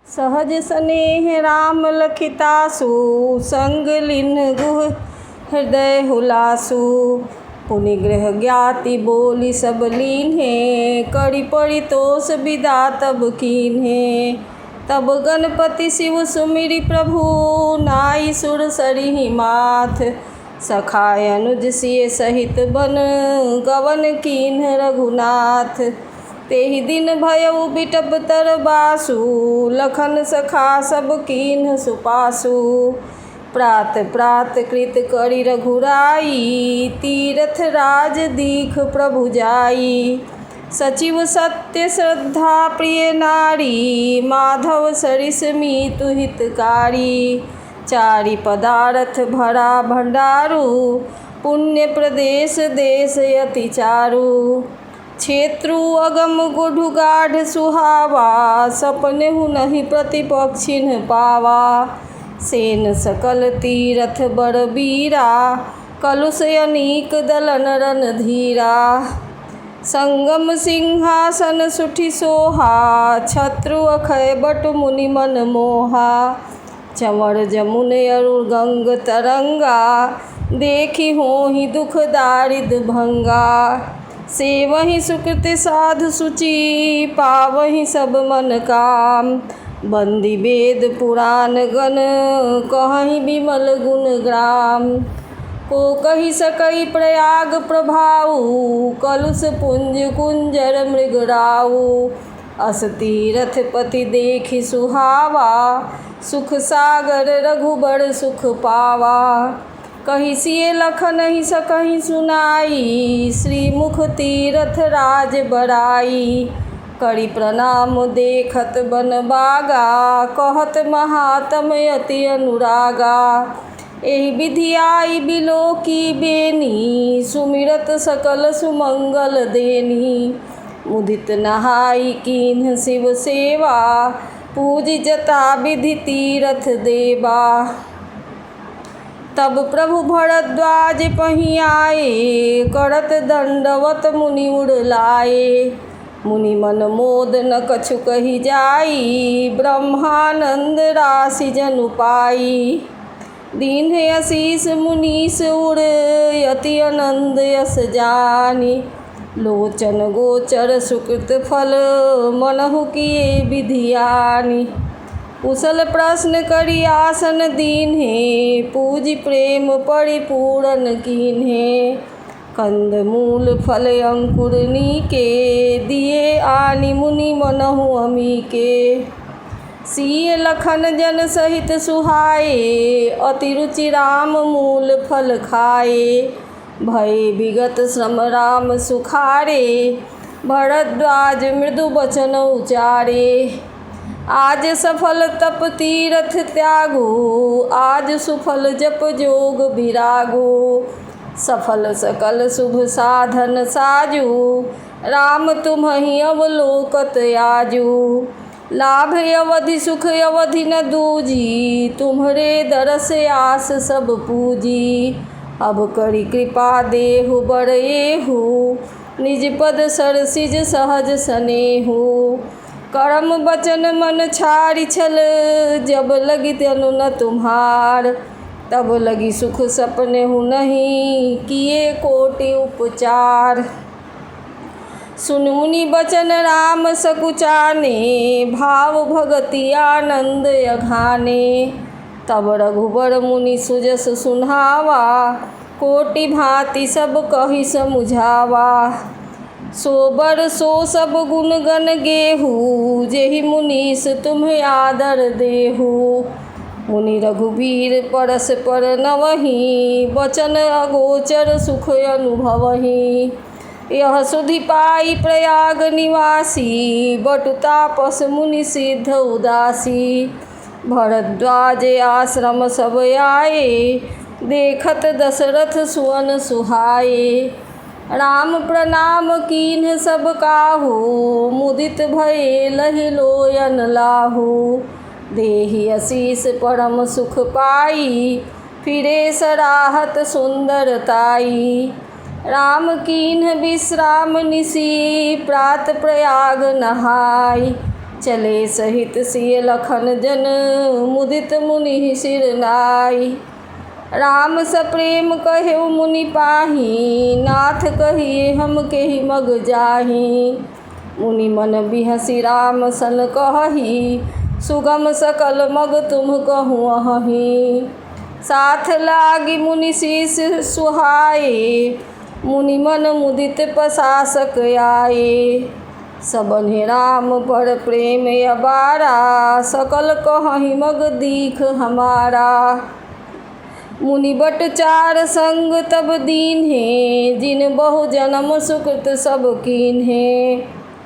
सहज स्नेह राम लखितासु, संग लीन गुह हृदय हुलासु। पुनि गृह ज्ञाति बोली सब लीन्हे, करि परितोष विदा तब कीन्हे। तब गणपति शिव सुमिरि प्रभु, नाई सुर सरिहि माथ। सखाय अनुज सिय सहित बन, गवन कीन्ह रघुनाथ। तेहि दिन भयउ बिटप तर बासु, लखन सखा सब कीन्ह सुपासु। प्रात प्रात कृत करि रघुराई, तीरथ राज दीख प्रभु जाई। सचिव सत्य श्रद्धा प्रिय नारी, माधव सरिस मीतु हितकारी। चारि पदारथ भरा भंडारु, पुण्य प्रदेश देश अति चारु। क्षेत्रु अगम गुढ़ु गाढ़ सुहावा, सपनेहु नहीं प्रतिपक्षिन पावा। सेन सकल तीरथ बर बीरा, कलुष अनीक दलन रन धीरा। संगम सिंहासन सुठि सोहा, छत्रु अखय बट मुनि मन मोहा। चंवर जमुन अरु गंग तरंगा, देखी होहि दुख दारिद भंगा। सेवहि सुकृति साधु सुचि, पावहि सब मन काम। बंदी वेद पुराण गण, कहहि विमल गुण ग्राम। को कहि सकई प्रयाग प्रभाऊ, कलुष पुंज कुंजर मृगराऊ। अस तीरथ पति देखि सुहावा, सुख सागर रघुबर सुख पावा। कहि सिय लखन ही सकहि सुनाई, श्रीमुख तीरथ राज बड़ाई। करि प्रणाम देखत बन बागा, कहत महात्म अति अनुरागा। एहि विधि आई बिलोकी बेनी, सुमिरत सकल सुमंगल देनी। मुदित नहाई कीन्ह शिव सेवा, पूजि जता विधि तीरथ देवा। तब प्रभु भरद्वाज पहीं आए, करत दंडवत मुनि उड़लाए। मुनि मन मोद न कछु कहि जाई, ब्रह्मानंद राशि जनु पाई। दीन्ह आशीष मुनीस उड़, यति आनंद यस जानी। लोचन गोचर सुकृत फल, मनहु किए विधियानी। कुशल प्रश्न करि आसन दीन्हे, पूजि प्रेम परिपूरन कीन्हे। कंद मूल फल अंकुर नीके, दिए आनि मुनि मनहु अमीके। सिय लखन जन सहित सुहाए, अति रुचि राम मूल फल खाए। भय विगत श्रम राम सुखारे, भरद्वाज मृदु बचन उचारे। आज सफल तप तीरथ त्यागो, आज सुफल जप जोग विरागो। सफल सकल शुभ साधन साजू, राम तुम्हि अवलोकत आजू। लाभ अवधि सुख अवधि न दूजी, तुम्हरे दरस आस सब पूजी। अब करि कृपा देहु बर एहु, निज पद सरसिज सहज सनेहु। कर्म बचन मन छाड़ि छल, जब लगी तनु न तुम्हार। तब लगी सुख सपनेहु नहीं, किए कोटि उपचार। सुन मुनि बचन राम सकुचाने, भाव भगति आनंद अघाने। तब रघुबर मुनि सुजस सुनावा, कोटि भांति सब कहि समुझावा। सो बर सो सब गुण गण गेहू, जेहि मुनीस तुम्हें आदर देहू। मुनि रघुबीर परस पर नवहि, बचन अगोचर सुख अनुभवहि। यह सुधि पाई प्रयाग निवासी, बटु तापस मुनि सिद्ध उदासी। भरद्वाज आश्रम सब आए, देखत दशरथ सुवन सुहाए। राम प्रणाम कीन्ह सब काहू, मुदित भये लहि लोयन लाहू। देहि आशीष परम सुख पाई, फिरे सराहत सुंदरताई। राम कीन्ह विश्राम निशि, प्रात प्रयाग नहाई। चले सहित सिय लखन जन मुदित मुनि सिर नाई। राम सप्रेम कहेउ मुनि पाही नाथ कहिए हम केहि मग जाही। मुनि मन बिहसी राम सन कही सुगम सकल मग तुम कहूँ अहि। साथ लागी मुनि शीस सुहाए मुनि मन मुदित पसासक आए। सबन्हि राम पर प्रेम अबारा सकल कहहि मग दीख हमारा। मुनि बट चार संग तब दीन्हे जिन बहु जन्म सुकृत सब कीन्हे।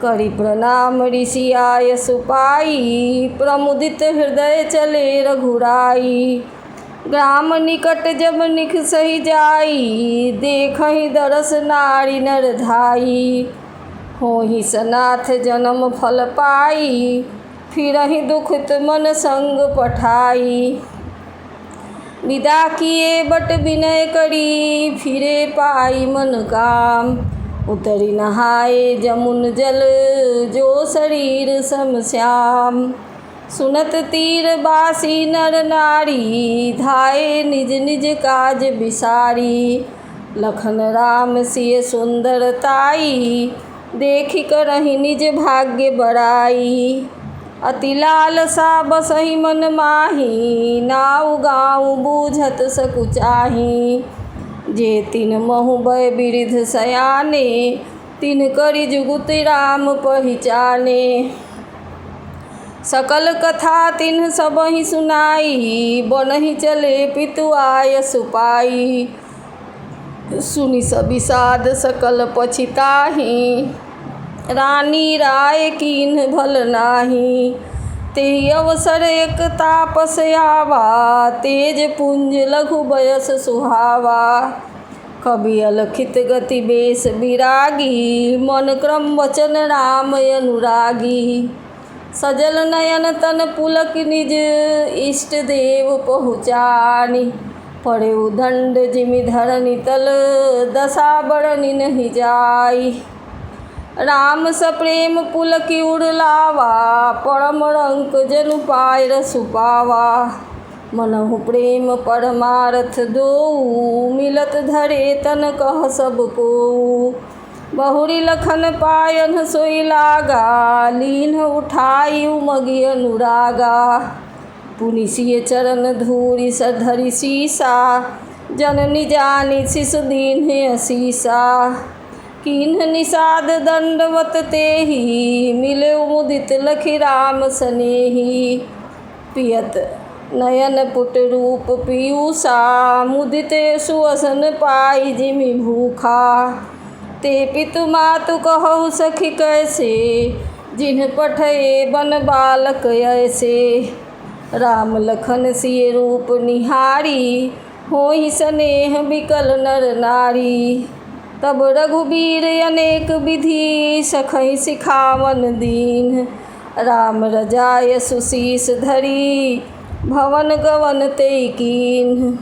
करि प्रणाम ऋषि आय सुपाई प्रमुदित हृदय चले रघुराई। ग्राम निकट जब निख सही जाई देखहि दरस नारी नर धाई। होहि सनाथ जन्म फल पाई फिरहि दुखित मन संग पठाई। विदा किए बट विनय करी फिरे पाई मन काम। उतरी नहाए जमुन जल जो शरीर सम श्याम। सुनत तीर बासी नर नारी धाये निज निज काज बिसारी। लखन राम सिय सुंदरताई देखि करहि निज भाग्य बड़ाई। अति लालसा बसहि मन माही नाउ गाँव बूझत सकुचाही। जे तिन महु भय बिरिध सयाने तिन करि जुगुति राम पहिचाने। सकल कथा तिन्ह सबहि सुनाई बनहि चले पितु आय सुपाई। सुनि सबिषाद सकल पछिताहि रानी राय कीन्ह भल नाही। तेहि अवसर एक तापस आवा तेज पुंज लघु बयस सुहावा। कवि अलखित गति बेश विरागी मन क्रम वचन राम अनुरागी। सजल नयन तन पुलक निज इष्ट देव पहुँचानी। पड़े दंड जिमि धरनी तल दशा बरनी नहीं जाई। राम सप्रेम पुलकी उड़लावा परम रंक जनु पाय रसु पावा। मनहु प्रेम परमारथ दोऊ मिलत धरे तन कह सब कोऊ। बहुरी लखन पायन सोई लागा लीन उठाई उमगी अनुरागा। पुनि सिय चरण धूरि धरि सीसा जननी जानी शिशु दीन्हे असीसा। कीन्ह निषाद दंडवत तेहि मिले मुदित लखि राम सनेहि। पियत नयन पुट रूप पीयूषा मुदित सुअसन पाई जिमि भूखा। ते पितु मातु कहु सखी कैसे जिन्ह पठये बन बालक ऐसे। राम लखन सिय रूप निहारी होहि स्नेह बिकल नर नारी। तब रघुबीर अनेक विधि सखहि सिखावन दीन। राम रजाय सुशीष धरी भवन गवन ते कीन्ह।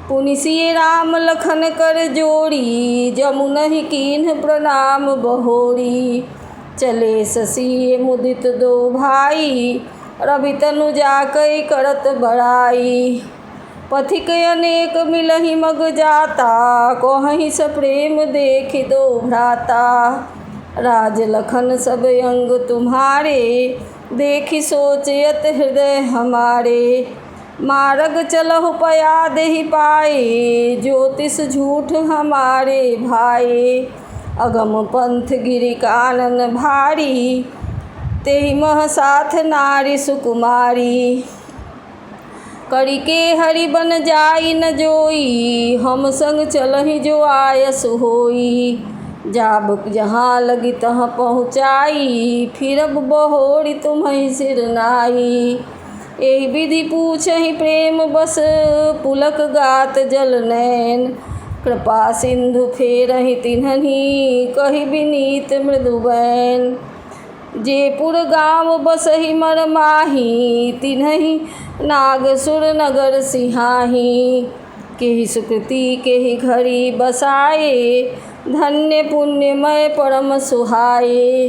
पुनि सिय राम लखन कर जोड़ी जमुनहि कीन्ह प्रणाम बहोरी। चले ससिय मुदित दो भाई रवि तनु जाकै करत बड़ाई। पथिक अनेक मिलहि मग जाता कहहि सप्रेम देखि दो भ्राता। राज लखन सब अंग तुम्हारे देखि सोचयत हृदय हमारे। मार्ग चलहु पया देहि पाए ज्योतिष झूठ हमारे भाए। अगम पंथ गिरि कानन भारी तेहि मह साथ नारी सुकुमारी। करिके हरि बन जाई न जोई हम संग चलहि जो आयस होई। जाब जहाँ लगी तहाँ पहुँचाई फिरब बहोरी तुम्हि सिर नाई। एहि विधि पूछहि प्रेम बस पुलक गात जल नैन। कृपा सिंधु फेरहि तिन्हनि कहि विनीत मृदु बैन। जे पुर गाँव बसहि मर माही तिन्हहि नागसुर नगर सिहाही। केहि सुकृति केहि घरी बसाए धन्य पुण्यमय परम सुहाए।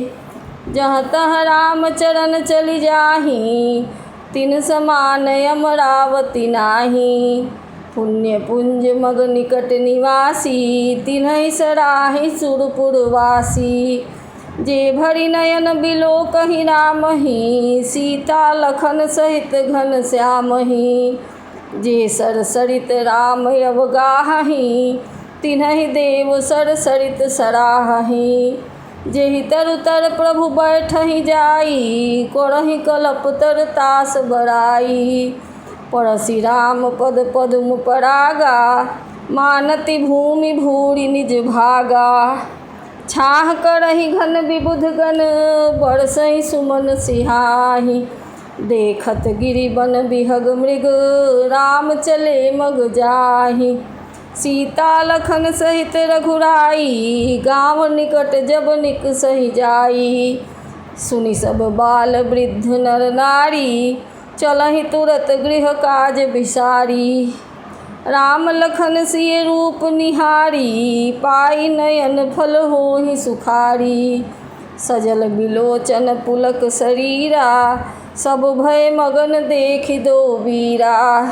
जहाँ तहाँ राम चरण चली जाही, तिन समान अमरावती नाही। पुण्य पुंज मग निकट निवासी, तिन्हि सराहि सुरपुरवासी। जे भरी नयन बिलो कहि रामहि, सीता लखन सहित घन श्यामहि। जे सर सरित राम अवगाहहि, तिन्हि देव सर सरित सराहहि। जेहि तरु तर प्रभु बैठहि जाई, करहि कलप तर तास बराई। परसि राम पद पद्म परागा, मानति भूमि भूरि निज भागा। छाह करहि घन विबुध गण, बरसहि सुमन सिहाहि। देखत गिरि बन बिहग मृग, राम चले मग जाहि। सीता लखन सहित रघुराई, गाँव निकट जब निकसहि जाई। सुनि सब बाल वृद्ध नर नारी, चलहि तुरत गृह काज बिसारी। राम लखन सिय रूप निहारी, पाई नयन फल होहि सुखारी। सजल बिलोचन पुलक शरीरा, सब भय मगन देखि दो वीरा।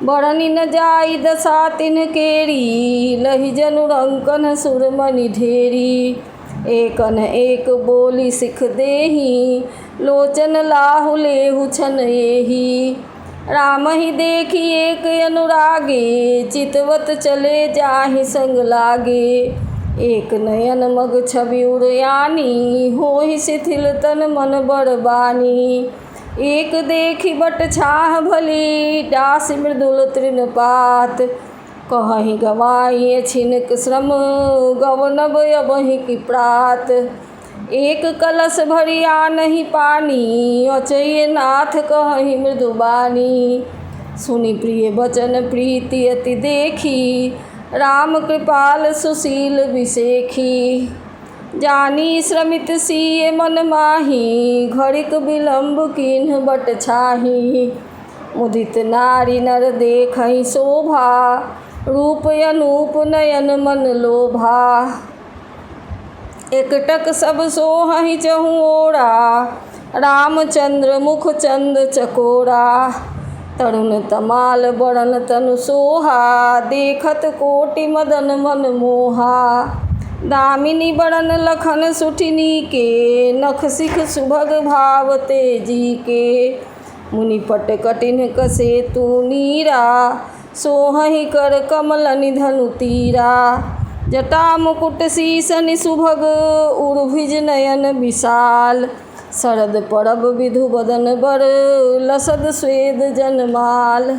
बरनि न जाई दशा तिन्ह केरी, लहि जनु रंकन सुरमणि ढेरी। एकन एक बोली सिख देहि, लोचन लाहु लेहु छन एहि। राम ही देखि एक अनुरागे, चितवत चले जाहि संग लागे। एक नयन मग छवि उड़यानी, होहि शिथिल तन मन बड़बानी। एक देखि बट छाह भली, डासि मृदुल तृणपात। कहहि गवाई छिनक श्रम, गवनब अबहि की प्रात। एक कलश भरी आनहि पानी, अचय नाथ कहहि मृदुबानी। सुनि प्रिय बचन प्रीति अति देखी, राम कृपाल सुशील विसेखी। जानी श्रमित सिय मन माही, घड़िक विलम्ब कीन्ह बट छाही। मुदित नारी नर देखहि शोभा, रूप अनूप नयन मन लोभा। एकटक सब सोहहि चहु ओरा, रामचंद्र मुख चंद चकोरा। तरुण तमाल बरन तनु सोहा, देखत कोटि मदन मन मोहा। दामिनी बरन लखन सुठिनी के, नख सिख सुभग भाव तेजी के। मुनिपट कठिन कसे तू नीरा, सोहहि कर कमल निधनु तीरा। जटा मुकुट सीसन सुभग, उर्भिज नयन विशाल। शरद परब विधु बदन बर, लसद स्वेद जनमाल।